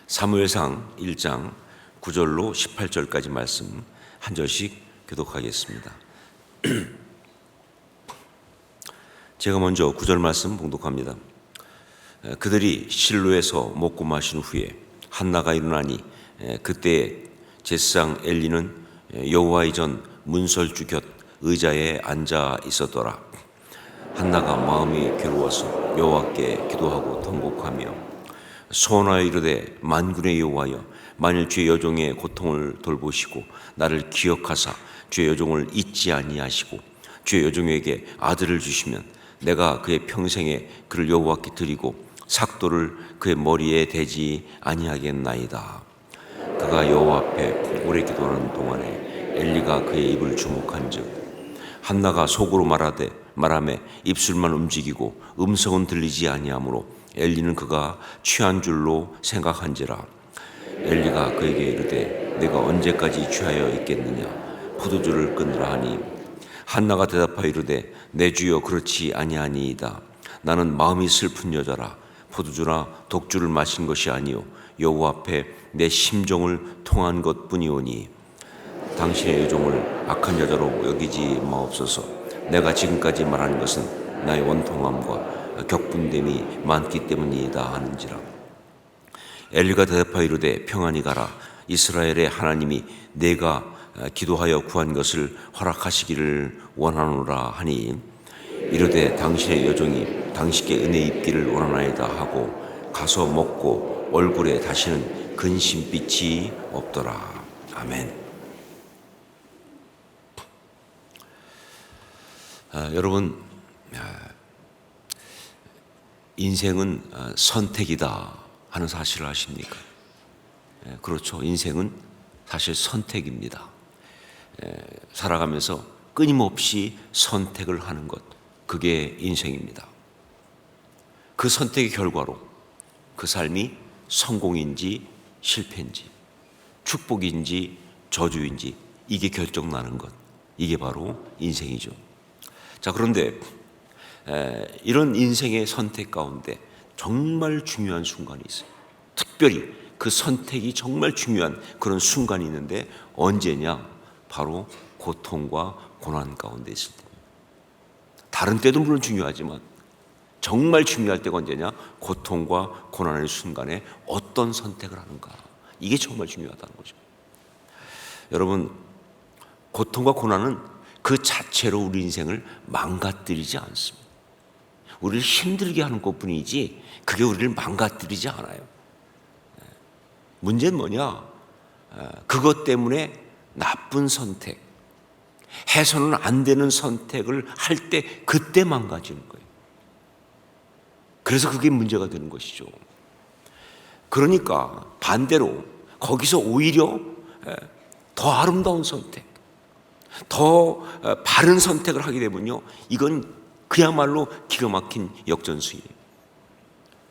사무엘상 1장 9절로 18절까지 말씀 한 절씩 교독하겠습니다. 제가 먼저 9절 말씀 봉독합니다. 그들이 실로에서 먹고 마신 후에 한나가 일어나니 그때 제사장 엘리는 여호와의 전 문설주 곁 의자에 앉아 있었더라. 한나가 마음이 괴로워서 여호와께 기도하고 통곡하며 소원하여 이르되 만군의 여호와여, 만일 주의 여종의 고통을 돌보시고 나를 기억하사 주의 여종을 잊지 아니하시고 주의 여종에게 아들을 주시면 내가 그의 평생에 그를 여호와께 드리고 삭도를 그의 머리에 대지 아니하겠나이다. 그가 여호와 앞에 오래 기도하는 동안에 엘리가 그의 입을 주목한즉 한나가 속으로 말하매 입술만 움직이고 음성은 들리지 아니하므로 엘리는 그가 취한 줄로 생각한지라. 엘리가 그에게 이르되 내가 언제까지 취하여 있겠느냐, 포도주를 끊으라 하니 한나가 대답하여 이르되 내 주여 그렇지 아니하니이다. 나는 마음이 슬픈 여자라. 포도주나 독주를 마신 것이 아니요 여호와 앞에 내 심정을 통한 것뿐이오니 당신의 여종을 악한 여자로 여기지 마옵소서. 내가 지금까지 말한 것은 나의 원통함과 격분됨이 많기 때문이다 하는지라. 엘리가 대답하여 이르되 평안히 가라. 이스라엘의 하나님이 내가 기도하여 구한 것을 허락하시기를 원하노라 하니 이르되 당신의 여종이 당신께 은혜 입기를 원하나이다 하고 가서 먹고 얼굴에 다시는 근심빛이 없더라. 아멘. 여러분, 인생은 선택이다 하는 사실을 아십니까? 그렇죠. 인생은 사실 선택입니다. 살아가면서 끊임없이 선택을 하는 것, 그게 인생입니다. 그 선택의 결과로 그 삶이 성공인지 실패인지 축복인지 저주인지 이게 결정나는 것, 이게 바로 인생이죠. 자, 그런데 이런 인생의 선택 가운데 정말 중요한 순간이 있어요. 특별히 그 선택이 정말 중요한 그런 순간이 있는데 언제냐? 바로 고통과 고난 가운데 있을 때. 다른 때도 물론 중요하지만 정말 중요할 때가 언제냐? 고통과 고난의 순간에 어떤 선택을 하는가. 이게 정말 중요하다는 거죠. 여러분, 고통과 고난은 그 자체로 우리 인생을 망가뜨리지 않습니다. 우리를 힘들게 하는 것뿐이지 그게 우리를 망가뜨리지 않아요. 문제는 뭐냐? 그것 때문에 나쁜 선택, 해서는 안 되는 선택을 할 때 그때 망가지는 거예요. 그래서 그게 문제가 되는 것이죠. 그러니까 반대로 거기서 오히려 더 아름다운 선택, 더 바른 선택을 하게 되면요, 이건 그야말로 기가 막힌 역전승이에요.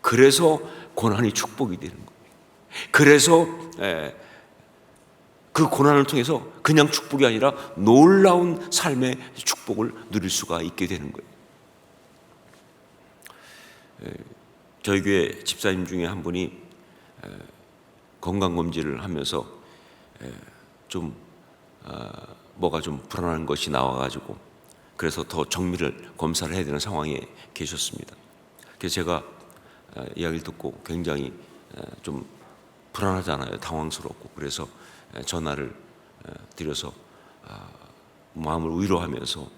그래서 고난이 축복이 되는 거예요. 그래서 그 고난을 통해서 그냥 축복이 아니라 놀라운 삶의 축복을 누릴 수가 있게 되는 거예요. 저희 교회 집사님 중에 한 분이 건강검진을 하면서 좀 뭐가 좀 불안한 것이 나와가지고 그래서 더 정밀을 검사를 해야 되는 상황에 계셨습니다. 그래서 제가 이야기를 듣고 굉장히 좀 불안하잖아요. 당황스럽고. 그래서 전화를 드려서 마음을 위로하면서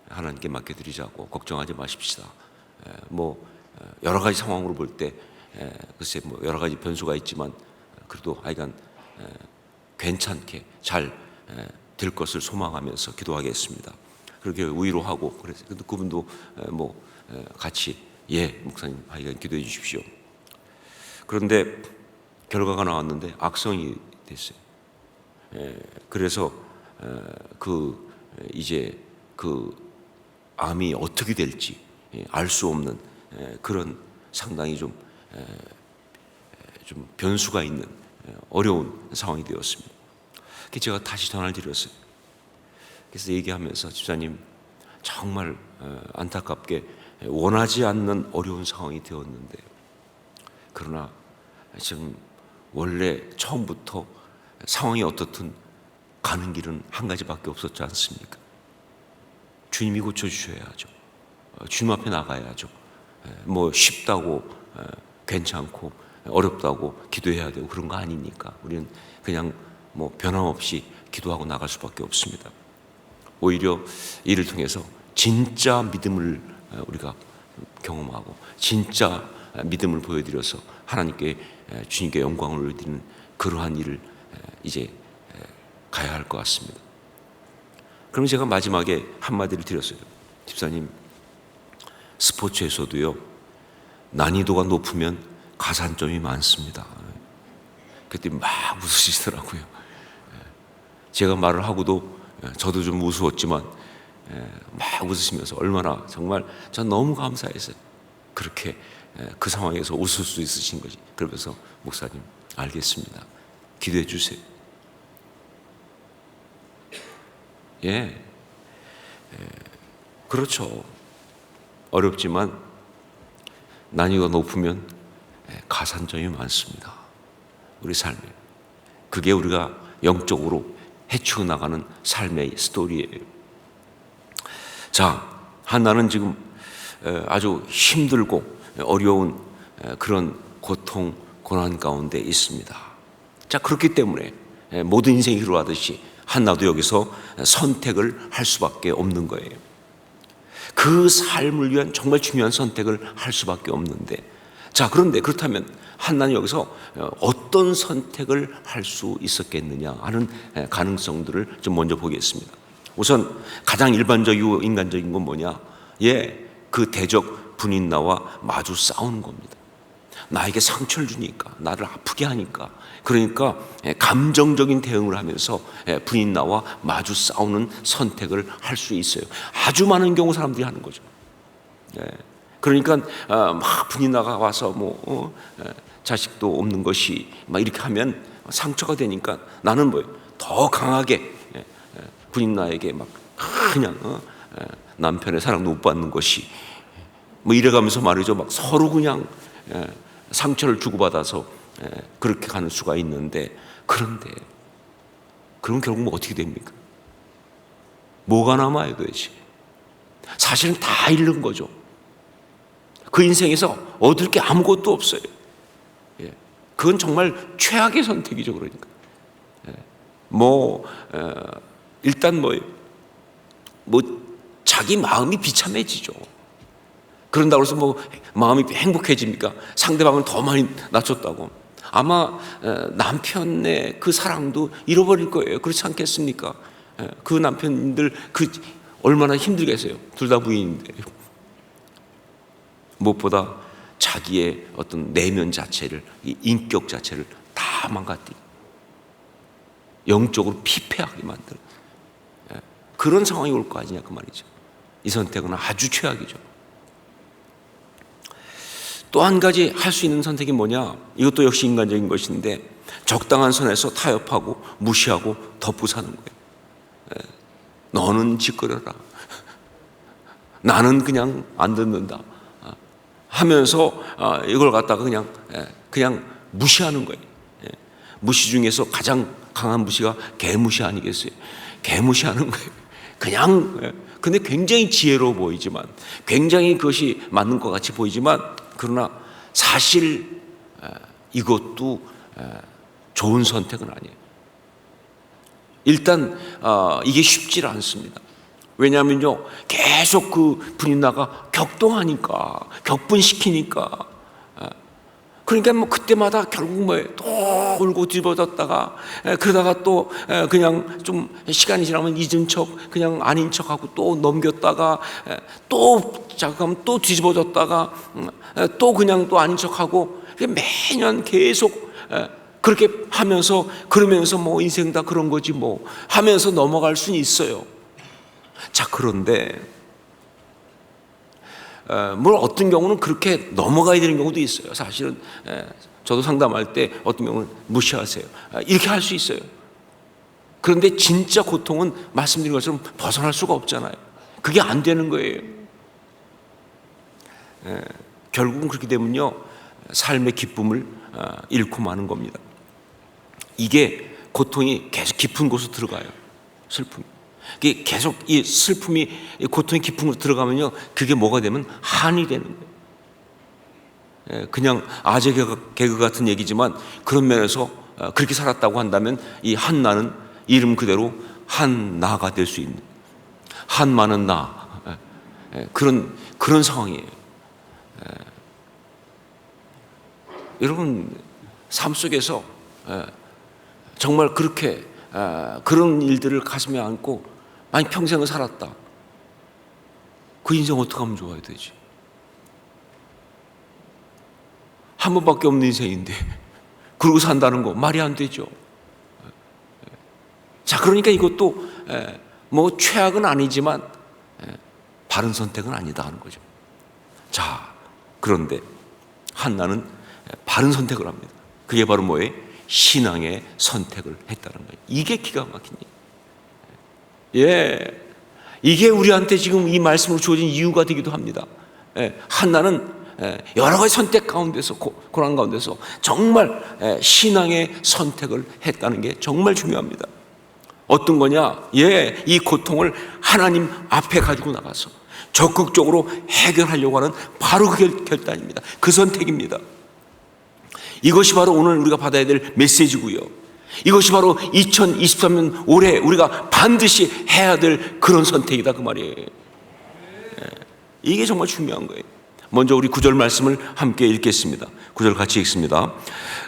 하나님께 맡겨드리자고, 걱정하지 마십시다. 뭐 여러 가지 상황으로 볼 때 글쎄 뭐 여러 가지 변수가 있지만 그래도 하여간 괜찮게 잘 될 것을 소망하면서 기도하겠습니다. 그렇게 위로하고 그래서 그분도 뭐 같이 목사님 하여간 기도해 주십시오. 그런데 결과가 나왔는데 악성이 됐어요. 그래서 이제 그 암이 어떻게 될지 알 수 없는 그런 상당히 좀 변수가 있는 어려운 상황이 되었습니다. 그래서 제가 다시 전화를 드렸어요. 그래서 얘기하면서 집사님 정말 안타깝게 원하지 않는 어려운 상황이 되었는데 그러나 지금 원래 처음부터 상황이 어떻든 가는 길은 한 가지밖에 없었지 않습니까? 주님이 고쳐주셔야죠. 주님 앞에 나가야죠. 뭐 쉽다고 괜찮고 어렵다고 기도해야 되고 그런 거 아니니까 우리는 그냥 뭐 변함없이 기도하고 나갈 수밖에 없습니다. 오히려 이를 통해서 진짜 믿음을 우리가 경험하고 진짜 믿음을 보여드려서 하나님께 주님께 영광을 올려드리는 그러한 일을 이제 가야 할 것 같습니다. 그럼 제가 마지막에 한마디를 드렸어요. 집사님, 스포츠에서도요 난이도가 높으면 가산점이 많습니다. 그때 막 웃으시더라고요. 제가 말을 하고도 저도 좀 우스웠지만 막 웃으시면서 얼마나 정말 전 너무 감사했어요. 그렇게 그 상황에서 웃을 수 있으신 거지. 그러면서 목사님 알겠습니다. 기도해 주세요. 그렇죠. 어렵지만 난이도가 높으면 가산점이 많습니다. 우리 삶에. 그게 우리가 영적으로 해치고 나가는 삶의 스토리예요. 자, 한나는 지금 아주 힘들고 어려운 그런 고통, 고난 가운데 있습니다. 자, 그렇기 때문에 모든 인생이 그러하듯이 한나도 여기서 선택을 할 수밖에 없는 거예요. 그 삶을 위한 정말 중요한 선택을 할 수밖에 없는데, 자, 그런데 그렇다면 한나는 여기서 어떤 선택을 할 수 있었겠느냐 하는 가능성들을 좀 먼저 보겠습니다. 우선 가장 일반적이고 인간적인 건 뭐냐? 그 대적 분인나와 마주 싸우는 겁니다. 나에게 상처를 주니까, 나를 아프게 하니까, 그러니까 감정적인 대응을 하면서 분인나와 마주 싸우는 선택을 할 수 있어요. 아주 많은 경우 사람들이 하는 거죠. 그러니까 막 분인나가 와서 자식도 없는 것이 막 이렇게 하면 상처가 되니까 나는 더 강하게 분인나에게 막 그냥 남편의 사랑도 못 받는 것이 이래가면서 말이죠. 막 서로 그냥 상처를 주고받아서 그렇게 가는 수가 있는데, 그런데 그럼 결국 어떻게 됩니까? 뭐가 남아요 도대체? 사실은 다 잃는 거죠. 그 인생에서 얻을 게 아무것도 없어요. 그건 정말 최악의 선택이죠. 그러니까 일단 자기 마음이 비참해지죠. 그런다고 해서 마음이 행복해집니까? 상대방을 더 많이 낮췄다고. 아마 남편의 그 사랑도 잃어버릴 거예요. 그렇지 않겠습니까? 그 남편들 얼마나 힘들겠어요. 둘 다 부인인데. 무엇보다 자기의 어떤 내면 자체를, 이 인격 자체를 다 망가뜨리고 영적으로 피폐하게 만드는 그런 상황이 올 거 아니냐 그 말이죠. 이 선택은 아주 최악이죠. 또 한 가지 할 수 있는 선택이 뭐냐? 이것도 역시 인간적인 것인데, 적당한 선에서 타협하고 무시하고 덮고 사는 거예요. 너는 짓거려라, 나는 그냥 안 듣는다 하면서 이걸 갖다가 그냥 무시하는 거예요. 무시 중에서 가장 강한 무시가 개무시 아니겠어요? 개무시하는 거예요. 근데 굉장히 지혜로워 보이지만, 굉장히 그것이 맞는 것 같이 보이지만, 그러나 사실 이것도 좋은 선택은 아니에요. 일단 이게 쉽지 않습니다. 왜냐하면요, 계속 그 분인나가 격동하니까, 격분시키니까. 그러니까 그때마다 결국 또 울고 뒤집어졌다가, 그러다가 또 그냥 좀 시간이 지나면 잊은 척, 그냥 아닌 척하고 또 넘겼다가, 또 잠깐 또 뒤집어졌다가, 또 그냥 또 아닌 척하고, 매년 계속 그렇게 하면서, 그러면서 인생 다 그런 거지 하면서 넘어갈 수는 있어요. 자, 그런데 어떤 경우는 그렇게 넘어가야 되는 경우도 있어요. 사실은 저도 상담할 때 어떤 경우는 무시하세요, 이렇게 할 수 있어요. 그런데 진짜 고통은 말씀드린 것처럼 벗어날 수가 없잖아요. 그게 안 되는 거예요. 결국은 그렇게 되면요, 삶의 기쁨을 잃고 마는 겁니다. 이게 고통이 계속 깊은 곳으로 들어가요. 슬픔. 이게 계속 이 슬픔이 이 고통이 깊은 곳으로 들어가면요, 그게 뭐가 되면 한이 되는 거예요. 그냥 아재 개그 같은 얘기지만 그런 면에서 그렇게 살았다고 한다면 이 한나는 이름 그대로 한나가 될 수 있는, 한 많은 나, 그런 상황이에요. 여러분 삶 속에서 정말 그렇게 그런 일들을 가슴에 안고 만약 평생을 살았다, 그 인생 어떻게 하면 좋아야 되지? 한 번밖에 없는 인생인데 그러고 산다는 거 말이 안 되죠. 자, 그러니까 이것도 뭐 최악은 아니지만 바른 선택은 아니다 하는 거죠. 자, 그런데 한나는 바른 선택을 합니다. 그게 바로 뭐예요? 신앙의 선택을 했다는 거예요. 이게 기가 막힌 일. 이게 우리한테 지금 이 말씀으로 주어진 이유가 되기도 합니다. 한나는 여러 가지 선택 가운데서, 고난 가운데서 정말 신앙의 선택을 했다는 게 정말 중요합니다. 어떤 거냐? 이 고통을 하나님 앞에 가지고 나가서 적극적으로 해결하려고 하는 바로 그 결단입니다. 그 선택입니다. 이것이 바로 오늘 우리가 받아야 될 메시지고요. 이것이 바로 2023년 올해 우리가 반드시 해야 될 그런 선택이다, 그 말이에요. 이게 정말 중요한 거예요. 먼저 우리 9절 말씀을 함께 읽겠습니다. 9절 같이 읽습니다.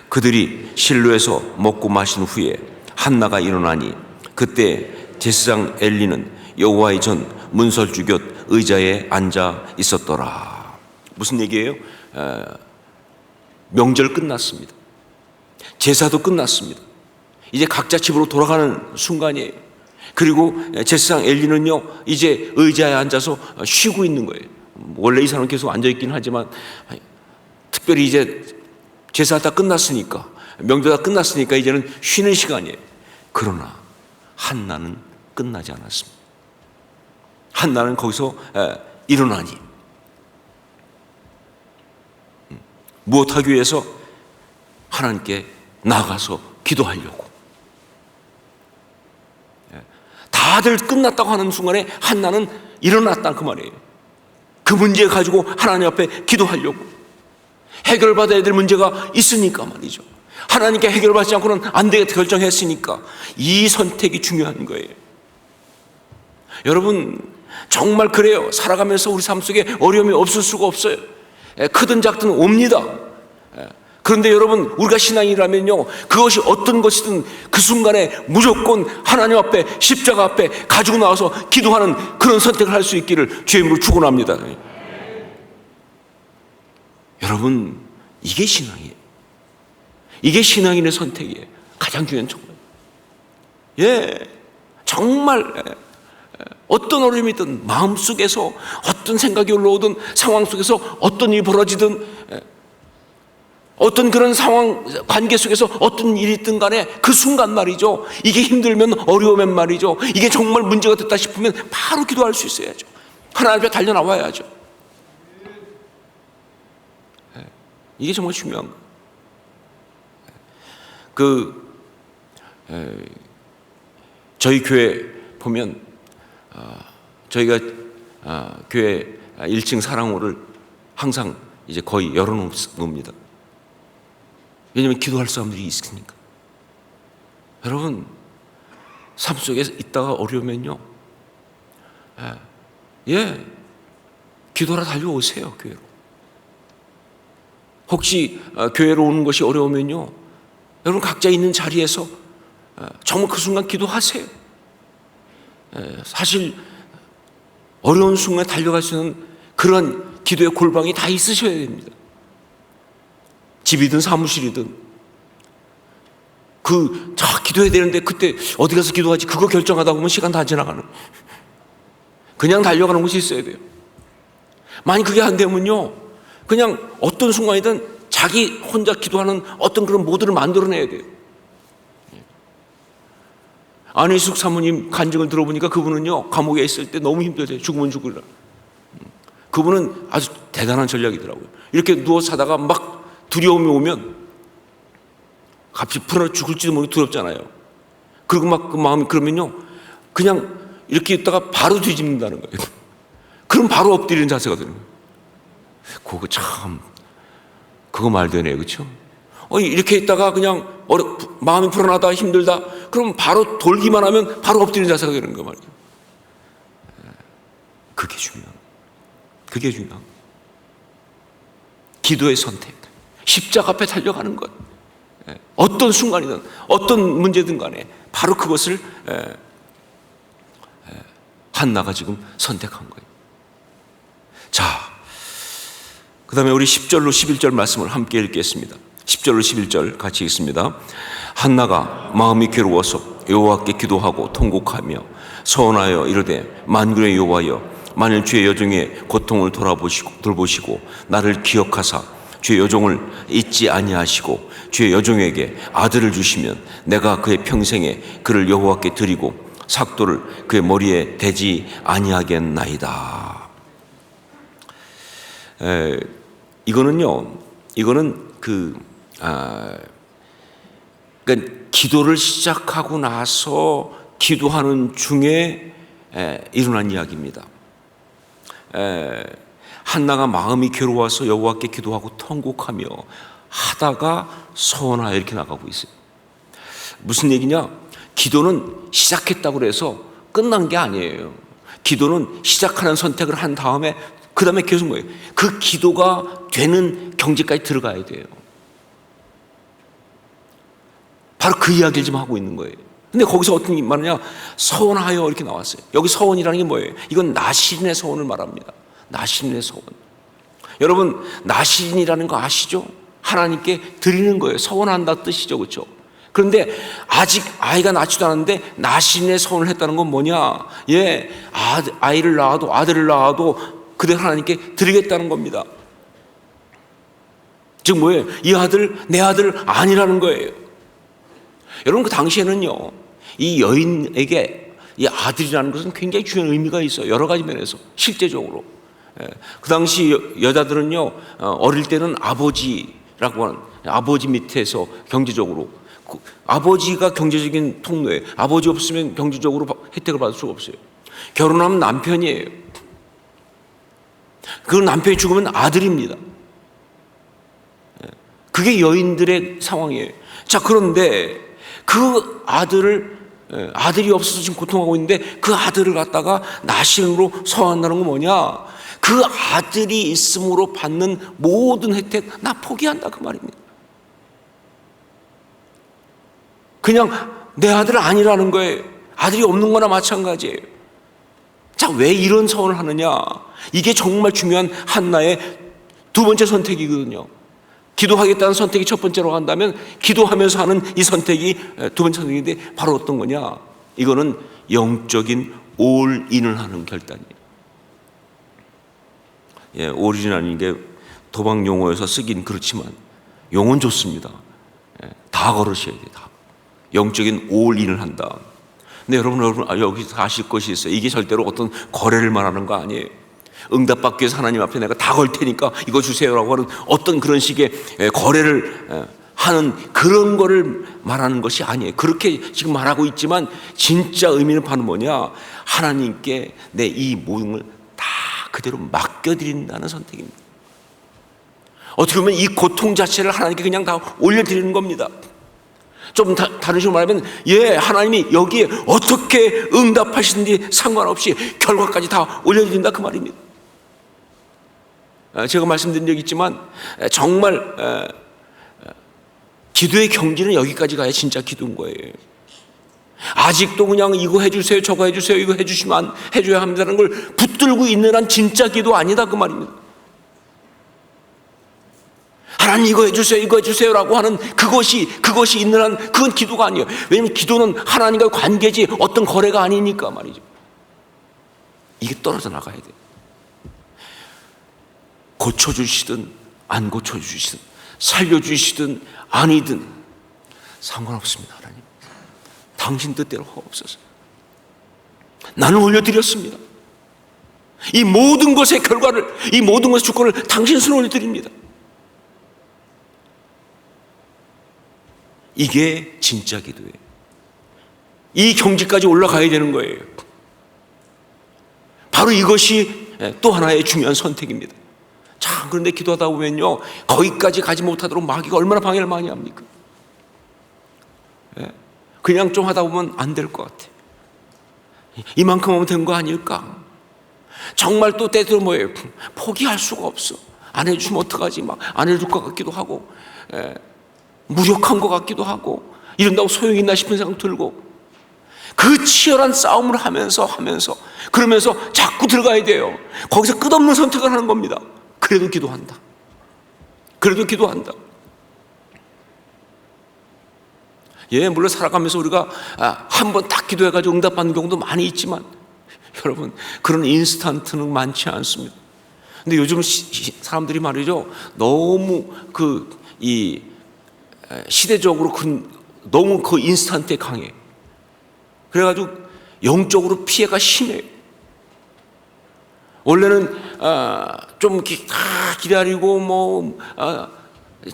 그들이 실로에서 먹고 마신 후에 한나가 일어나니 그때 제사장 엘리는 여호와의 전 문설주 곁 의자에 앉아 있었더라. 무슨 얘기예요? 명절 끝났습니다. 제사도 끝났습니다. 이제 각자 집으로 돌아가는 순간이에요. 그리고 제사장 엘리는요, 이제 의자에 앉아서 쉬고 있는 거예요. 원래 이 사람은 계속 앉아있긴 하지만 특별히 이제 제사 다 끝났으니까, 명절 다 끝났으니까 이제는 쉬는 시간이에요. 그러나 한나는 끝나지 않았습니다. 한나는 거기서 일어나니 무엇하기 위해서? 하나님께 나가서 기도하려고. 다들 끝났다고 하는 순간에 한나는 일어났다, 그 말이에요. 그 문제 가지고 하나님 앞에 기도하려고. 해결받아야 될 문제가 있으니까 말이죠. 하나님께 해결받지 않고는 안 되겠다 결정했으니까 이 선택이 중요한 거예요. 여러분 정말 그래요. 살아가면서 우리 삶 속에 어려움이 없을 수가 없어요. 크든 작든 옵니다. 그런데 여러분 우리가 신앙이라면요, 그것이 어떤 것이든 그 순간에 무조건 하나님 앞에, 십자가 앞에 가지고 나와서 기도하는 그런 선택을 할 수 있기를 주의 이름으로 축원합니다. 여러분 이게 신앙이에요. 이게 신앙인의 선택이에요. 가장 중요한 정말. 정말 어떤 어려움이든 마음속에서 어떤 생각이 올라오든 상황 속에서 어떤 일이 벌어지든 어떤 그런 상황 관계 속에서 어떤 일이 있든 간에 그 순간 말이죠, 이게 힘들면 어려우면 말이죠, 이게 정말 문제가 됐다 싶으면 바로 기도할 수 있어야죠. 하나님 앞에 달려나와야죠. 이게 정말 중요한 거예요. 저희 교회 보면 저희가 교회 1층 사랑호를 항상 이제 거의 열어놓습니다. 왜냐하면 기도할 사람들이 있으니까. 여러분 삶 속에 있다가 어려우면요, 기도하러 달려오세요. 교회로. 혹시 교회로 오는 것이 어려우면요, 여러분 각자 있는 자리에서 정말 그 순간 기도하세요. 사실 어려운 순간에 달려갈 수 있는 그런 기도의 골방이 다 있으셔야 됩니다. 집이든 사무실이든. 기도해야 되는데 그때 어디 가서 기도하지, 그거 결정하다 보면 시간 다 지나가는, 그냥 달려가는 곳이 있어야 돼요. 만약 그게 안 되면요, 그냥 어떤 순간이든 자기 혼자 기도하는 어떤 그런 모드를 만들어내야 돼요. 안희숙 사모님 간증을 들어보니까 그분은요, 감옥에 있을 때 너무 힘들대요. 죽으면 죽으리라. 그분은 아주 대단한 전략이더라고요. 이렇게 누워 사다가 막 두려움이 오면 갑자기 불안해 죽을지도 모르고 두렵잖아요. 그리고 막 그 마음이 그러면요, 그냥 이렇게 있다가 바로 뒤집는다는 거예요. 그럼 바로 엎드리는 자세가 되는 거예요. 그거 참, 그거 말 되네요. 그렇죠? 이렇게 있다가 그냥 마음이 불안하다, 힘들다, 그럼 바로 돌기만 하면 바로 엎드리는 자세가 되는 거 말이에요. 그게 중요한 거예요. 그게 중요한 거예요. 기도의 선택, 십자가 앞에 달려가는 것, 어떤 순간이든 어떤 문제든 간에 바로 그것을 한나가 지금 선택한 거예요. 자, 그 다음에 우리 10절로 11절 말씀을 함께 읽겠습니다. 10절로 11절 같이 읽습니다. 한나가 마음이 괴로워서 여호와께 기도하고 통곡하며 서원하여 이르되, 만군의 여호와여, 만일 주의 여종의 고통을 돌보시고 나를 기억하사 주의 여종을 잊지 아니하시고 주의 여종에게 아들을 주시면 내가 그의 평생에 그를 여호와께 드리고 삭도를 그의 머리에 대지 아니하겠나이다. 이거는 그러니까 기도를 시작하고 나서 기도하는 중에 일어난 이야기입니다. 한나가 마음이 괴로워서 여호와께 기도하고 통곡하며 하다가 서원하여 이렇게 나가고 있어요. 무슨 얘기냐? 기도는 시작했다고 해서 끝난 게 아니에요. 기도는 시작하는 선택을 한 다음에 그 다음에 계속 뭐예요? 그 기도가 되는 경지까지 들어가야 돼요. 바로 그 이야기를 지금 하고 있는 거예요. 근데 거기서 어떤 말이냐? 서원하여 이렇게 나왔어요. 여기 서원이라는 게 뭐예요? 이건 나시린의 서원을 말합니다. 나시린의 서원. 여러분, 나시린이라는 거 아시죠? 하나님께 드리는 거예요. 서원한다 뜻이죠. 그렇죠? 그런데 아직 아이가 낳지도 않았는데 나시린의 서원을 했다는 건 뭐냐? 아이를 낳아도 아들을 낳아도 그대로 하나님께 드리겠다는 겁니다. 즉 뭐예요? 이 아들 내 아들 아니라는 거예요. 여러분, 그 당시에는요, 이 여인에게 이 아들이라는 것은 굉장히 중요한 의미가 있어요. 여러 가지 면에서 실제적으로. 그 당시 여자들은요, 어릴 때는 아버지라고 하는, 아버지 밑에서 경제적으로, 아버지가 경제적인 통로에, 아버지 없으면 경제적으로 혜택을 받을 수가 없어요. 결혼하면 남편이에요. 그 남편이 죽으면 아들입니다. 그게 여인들의 상황이에요. 자, 그런데 그 아들이 없어서 지금 고통하고 있는데 그 아들을 갖다가 나시린으로 서한다는 건 뭐냐? 그 아들이 있음으로 받는 모든 혜택 나 포기한다 그 말입니다. 그냥 내 아들 아니라는 거예요. 아들이 없는 거나 마찬가지예요. 자, 왜 이런 서원을 하느냐? 이게 정말 중요한 한나의 두 번째 선택이거든요. 기도하겠다는 선택이 첫 번째로 한다면 기도하면서 하는 이 선택이 두 번째 선택인데 바로 어떤 거냐? 이거는 영적인 올인을 하는 결단이에요. 올인이라는 게 도박 용어에서 쓰긴 그렇지만 용어는 좋습니다. 다 걸으셔야 돼요. 다. 영적인 올인을 한다. 근데 여러분 여기서 아실 것이 있어요. 이게 절대로 어떤 거래를 말하는 거 아니에요. 응답받기 위해서 하나님 앞에 내가 다 걸 테니까 이거 주세요라고 하는 어떤 그런 식의 거래를 하는 그런 거를 말하는 것이 아니에요. 그렇게 지금 말하고 있지만 진짜 의미는 바로 뭐냐? 하나님께 내 이 모든 다 그대로 맡겨드린다는 선택입니다. 어떻게 보면 이 고통 자체를 하나님께 그냥 다 올려드리는 겁니다. 좀 다른 식으로 말하면 하나님이 여기에 어떻게 응답하시는지 상관없이 결과까지 다 올려드린다 그 말입니다. 제가 말씀드린 적이 있지만 정말 기도의 경지는 여기까지 가야 진짜 기도인 거예요. 아직도 그냥 이거 해주세요 저거 해주세요 이거 해주시면 해줘야 합니다라는 걸 붙들고 있는 한 진짜 기도 아니다 그 말입니다. 하나님 이거 해주세요 라고 하는 그것이 있는 한 그건 기도가 아니에요. 왜냐하면 기도는 하나님과의 관계지 어떤 거래가 아니니까 말이죠. 이게 떨어져 나가야 돼요. 고쳐주시든 안 고쳐주시든 살려주시든 아니든 상관없습니다. 하나님 당신 뜻대로 하옵소서. 나는 올려드렸습니다. 이 모든 것의 결과를 이 모든 것의 주권을 당신 손에 올려드립니다. 이게 진짜 기도예요. 이 경지까지 올라가야 되는 거예요. 바로 이것이 또 하나의 중요한 선택입니다. 자, 그런데 기도하다 보면요, 거기까지 가지 못하도록 마귀가 얼마나 방해를 많이 합니까? 그냥 좀 하다 보면 안 될 것 같아. 이만큼 하면 된 거 아닐까? 정말 또 때때로 뭐예요? 포기할 수가 없어. 안 해주시면 어떡하지? 막 안 해줄 것 같기도 하고, 무력한 것 같기도 하고, 이런다고 소용이 있나 싶은 생각 들고, 그 치열한 싸움을 하면서 그러면서 자꾸 들어가야 돼요. 거기서 끝없는 선택을 하는 겁니다. 그래도 기도한다. 예, 물론 살아가면서 우리가 한 번 딱 기도해가지고 응답받는 경우도 많이 있지만, 여러분, 그런 인스턴트는 많지 않습니다. 근데 요즘 사람들이 말이죠, 너무 시대적으로 너무 그 인스턴트에 강해. 그래가지고 영적으로 피해가 심해요. 원래는 좀 기다리고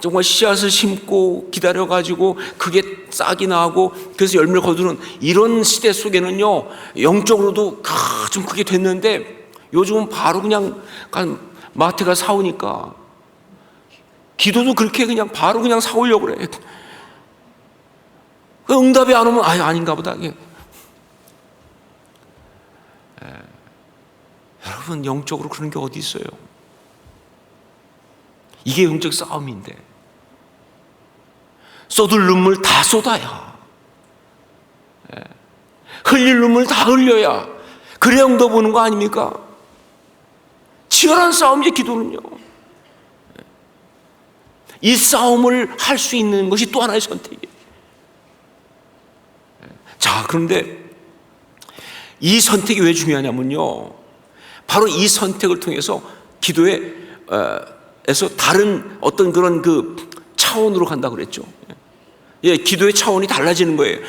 정말 씨앗을 심고 기다려가지고 그게 싹이 나고 그래서 열매를 거두는 이런 시대 속에는요, 영적으로도 좀 그게 됐는데, 요즘은 바로 그냥 마트가 사오니까 기도도 그렇게 그냥 바로 그냥 사오려고 그래. 응답이 안 오면 아닌가 보다. 여러분, 영적으로 그런 게 어디 있어요? 이게 영적 싸움인데, 쏟을 눈물 다 쏟아야, 흘릴 눈물 다 흘려야 그래야 응답 오는 거 아닙니까? 치열한 싸움이지, 기도는요. 이 싸움을 할 수 있는 것이 또 하나의 선택이에요. 자, 그런데 이 선택이 왜 중요하냐면요, 바로 이 선택을 통해서 기도에서 다른 어떤 그런 차원으로 간다고 그랬죠. 예, 기도의 차원이 달라지는 거예요.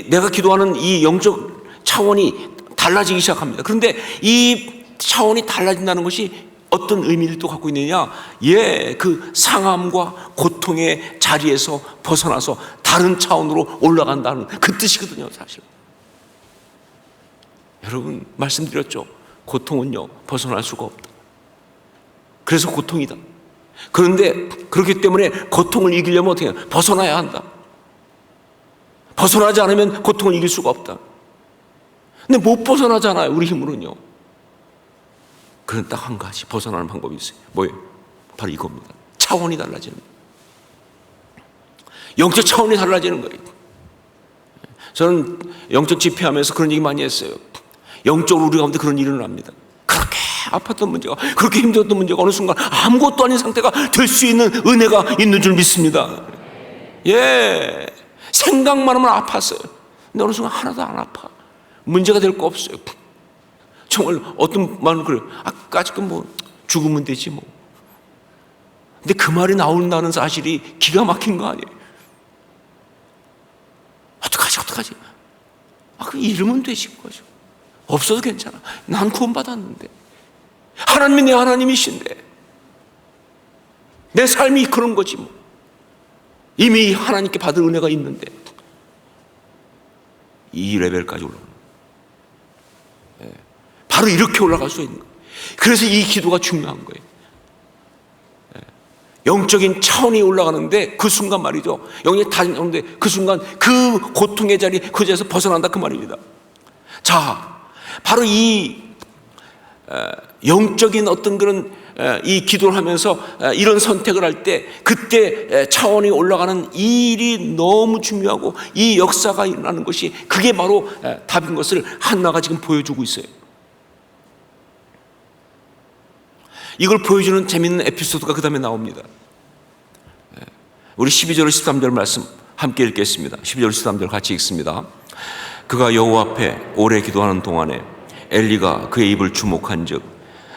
내가 기도하는 이 영적 차원이 달라지기 시작합니다. 그런데 이 차원이 달라진다는 것이 어떤 의미를 또 갖고 있느냐? 그 상함과 고통의 자리에서 벗어나서 다른 차원으로 올라간다는 그 뜻이거든요, 사실. 여러분, 말씀드렸죠. 고통은요, 벗어날 수가 없다. 그래서 고통이다. 그런데 그렇기 때문에 고통을 이기려면 어떻게 해야? 벗어나야 한다. 벗어나지 않으면 고통을 이길 수가 없다. 근데 못 벗어나잖아요, 우리 힘으로는요. 그런 딱 한 가지 벗어나는 방법이 있어요. 뭐예요? 바로 이겁니다. 차원이 달라지는 거예요. 영적 차원이 달라지는 거예요. 저는 영적 집회하면서 그런 얘기 많이 했어요. 영적으로 우리 가운데 그런 일이 일어납니다. 그렇게 아팠던 문제가, 그렇게 힘들었던 문제가 어느 순간 아무것도 아닌 상태가 될 수 있는 은혜가 있는 줄 믿습니다. 예, 생각만 하면 아팠어요. 근데 어느 순간 하나도 안 아파. 문제가 될 거 없어요. 정말 어떤 말은 그래요. 까짓 건 죽으면 되지 뭐. 근데 그 말이 나온다는 사실이 기가 막힌 거 아니에요. 어떡하지? 그 이러면 되지 거죠. 없어도 괜찮아. 난 구원받았는데. 하나님이 내 하나님이신데. 내 삶이 그런 거지 뭐. 이미 하나님께 받을 은혜가 있는데. 이 레벨까지 올라가는 거예요. 바로 이렇게 올라갈 수 있는 거예요. 그래서 이 기도가 중요한 거예요. 영적인 차원이 올라가는데 그 순간 말이죠. 영이 다니는데 그 순간 그 고통의 자리, 그 자리에서 벗어난다 그 말입니다. 자, 바로 이 영적인 어떤 그런 이 기도를 하면서 이런 선택을 할 때 그때 차원이 올라가는 이 일이 너무 중요하고 이 역사가 일어나는 것이 그게 바로 답인 것을 한나가 지금 보여주고 있어요. 이걸 보여주는 재미있는 에피소드가 그 다음에 나옵니다. 우리 12절 13절 말씀 함께 읽겠습니다. 12절 13절 같이 읽습니다. 그가 여호와 앞에 오래 기도하는 동안에 엘리가 그의 입을 주목한 즉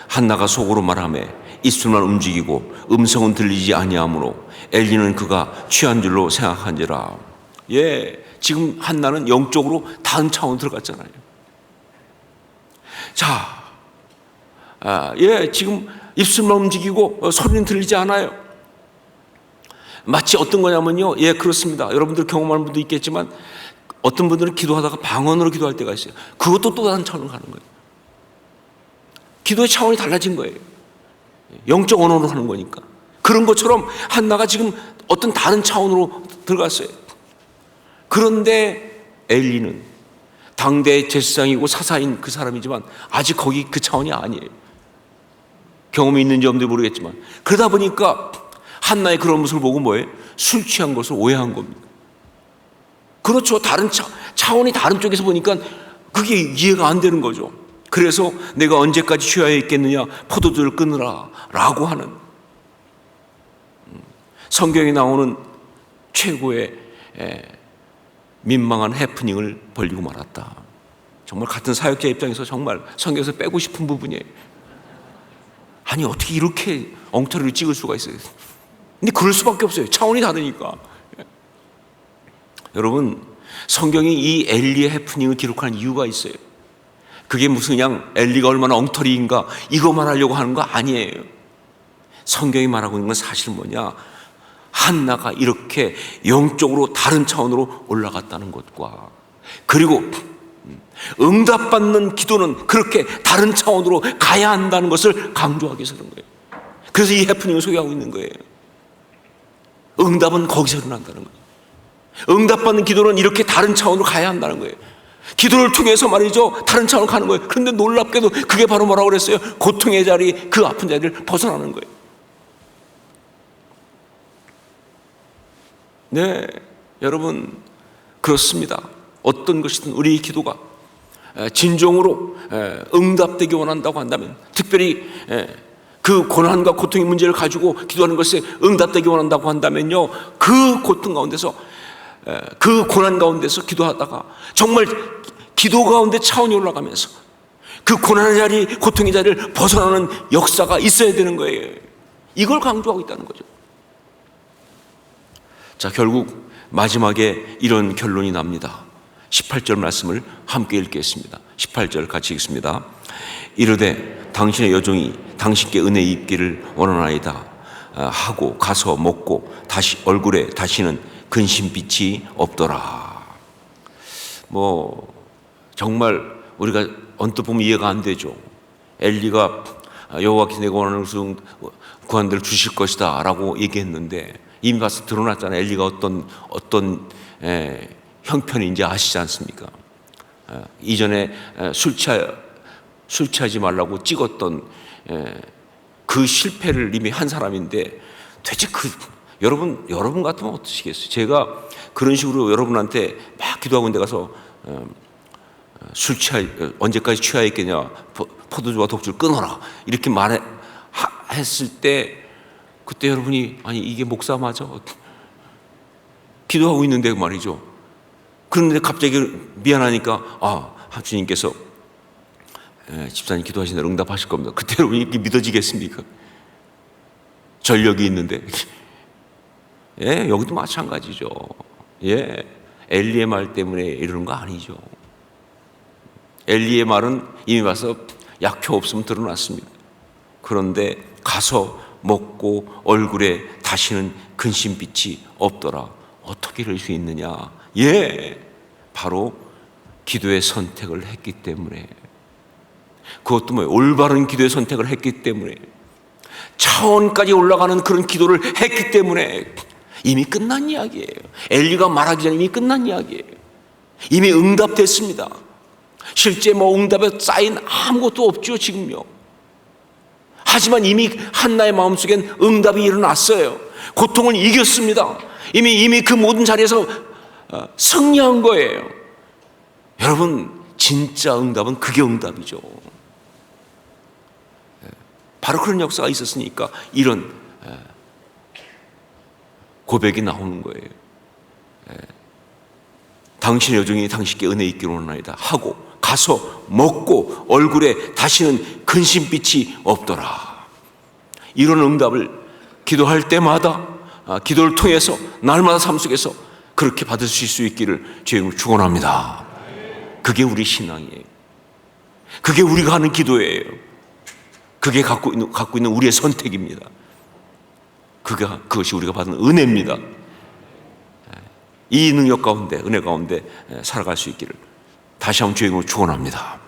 한나가 속으로 말하매 입술만 움직이고 음성은 들리지 아니하므로 엘리는 그가 취한 줄로 생각한지라. 예, 지금 한나는 영적으로 다른 차원으로 들어갔잖아요. 자, 지금 입술만 움직이고 소리는 들리지 않아요. 마치 어떤 거냐면요, 예, 그렇습니다. 여러분들 경험하는 분도 있겠지만 어떤 분들은 기도하다가 방언으로 기도할 때가 있어요. 그것도 또 다른 차원으로 가는 거예요. 기도의 차원이 달라진 거예요. 영적 언어로 하는 거니까. 그런 것처럼 한나가 지금 어떤 다른 차원으로 들어갔어요. 그런데 엘리는 당대의 제사장이고 사사인 그 사람이지만 아직 거기 그 차원이 아니에요. 경험이 있는지 없는지 모르겠지만, 그러다 보니까 한나의 그런 모습을 보고 뭐예요? 술 취한 것을 오해한 겁니다. 그렇죠. 다른 차원이 다른 쪽에서 보니까 그게 이해가 안 되는 거죠. 그래서 내가 언제까지 취하여 있겠느냐, 포도주를 끊으라 라고 하는 성경에 나오는 최고의 민망한 해프닝을 벌이고 말았다. 정말 같은 사역자 입장에서 정말 성경에서 빼고 싶은 부분이에요. 아니 어떻게 이렇게 엉터리를 찍을 수가 있어요? 근데 그럴 수밖에 없어요. 차원이 다르니까. 여러분, 성경이 이 엘리의 해프닝을 기록하는 이유가 있어요. 그게 무슨 그냥 엘리가 얼마나 엉터리인가 이거만 하려고 하는 거 아니에요. 성경이 말하고 있는 건 사실 뭐냐, 한나가 이렇게 영적으로 다른 차원으로 올라갔다는 것과, 그리고 응답받는 기도는 그렇게 다른 차원으로 가야 한다는 것을 강조하기 위해서 그런 거예요. 그래서 이 해프닝을 소개하고 있는 거예요. 응답은 거기서 일어난다는 거예요. 응답받는 기도는 이렇게 다른 차원으로 가야 한다는 거예요. 기도를 통해서 말이죠, 다른 차원으로 가는 거예요. 그런데 놀랍게도 그게 바로 뭐라고 그랬어요? 고통의 자리, 그 아픈 자리를 벗어나는 거예요. 네, 여러분, 그렇습니다. 어떤 것이든 우리 기도가 진정으로 응답되기 원한다고 한다면, 특별히 그 고난과 고통의 문제를 가지고 기도하는 것에 응답되기 원한다고 한다면요, 그 고통 가운데서, 그 고난 가운데서 기도하다가 정말 기도 가운데 차원이 올라가면서 그 고난의 자리, 고통의 자리를 벗어나는 역사가 있어야 되는 거예요. 이걸 강조하고 있다는 거죠. 자, 결국 마지막에 이런 결론이 납니다. 18절 말씀을 함께 읽겠습니다. 18절 같이 읽습니다. 이르되 당신의 여종이 당신께 은혜 입기를 원하나이다 하고 가서 먹고 다시 얼굴에 다시는 근심빛이 없더라. 뭐 정말 우리가 언뜻 보면 이해가 안 되죠. 엘리가 여호와께 내가 원하는 것을 구한들 주실 것이다 라고 얘기했는데, 이미 봐서 드러났잖아요. 엘리가 어떤 형편인지 아시지 않습니까? 이전에 술 취하지 말라고 찍었던 그 실패를 이미 한 사람인데, 도대체 여러분 같으면 어떠시겠어요? 제가 그런 식으로 여러분한테 막 기도하고 있는 데 가서 언제까지 취하였겠냐, 포도주와 독주를 끊어라 이렇게 했을 때, 그때 여러분이 아니 이게 목사 맞아? 기도하고 있는데 말이죠. 그런데 갑자기 미안하니까 주님께서 집사님 기도하신 대로 응답하실 겁니다. 그때 여러분이 이렇게 믿어지겠습니까? 전력이 있는데. 예, 여기도 마찬가지죠. 예, 엘리의 말 때문에 이러는 거 아니죠. 엘리의 말은 이미 와서 약효 없으면 드러났습니다. 그런데 가서 먹고 얼굴에 다시는 근심빛이 없더라. 어떻게 이럴 수 있느냐? 예, 바로 기도의 선택을 했기 때문에. 그것도 뭐예요? 올바른 기도의 선택을 했기 때문에, 차원까지 올라가는 그런 기도를 했기 때문에 이미 끝난 이야기예요. 엘리가 말하기 전에 이미 끝난 이야기예요. 이미 응답됐습니다. 실제 응답에 쌓인 아무것도 없죠, 지금요. 하지만 이미 한나의 마음속엔 응답이 일어났어요. 고통을 이겼습니다. 이미 그 모든 자리에서 승리한 거예요. 여러분, 진짜 응답은 그게 응답이죠. 바로 그런 역사가 있었으니까 이런 고백이 나오는 거예요. 당신의 여종이 당신께 은혜 있기를 원하나이다 하고 가서 먹고 얼굴에 다시는 근심빛이 없더라. 이런 응답을 기도할 때마다, 기도를 통해서 날마다 삶 속에서 그렇게 받으실 수 있기를 주님을 축원합니다. 그게 우리 신앙이에요. 그게 우리가 하는 기도예요. 그게 갖고 있는 우리의 선택입니다. 그것이 우리가 받은 은혜입니다. 이 능력 가운데, 은혜 가운데 살아갈 수 있기를 다시 한번 주의 이름으로 축원합니다.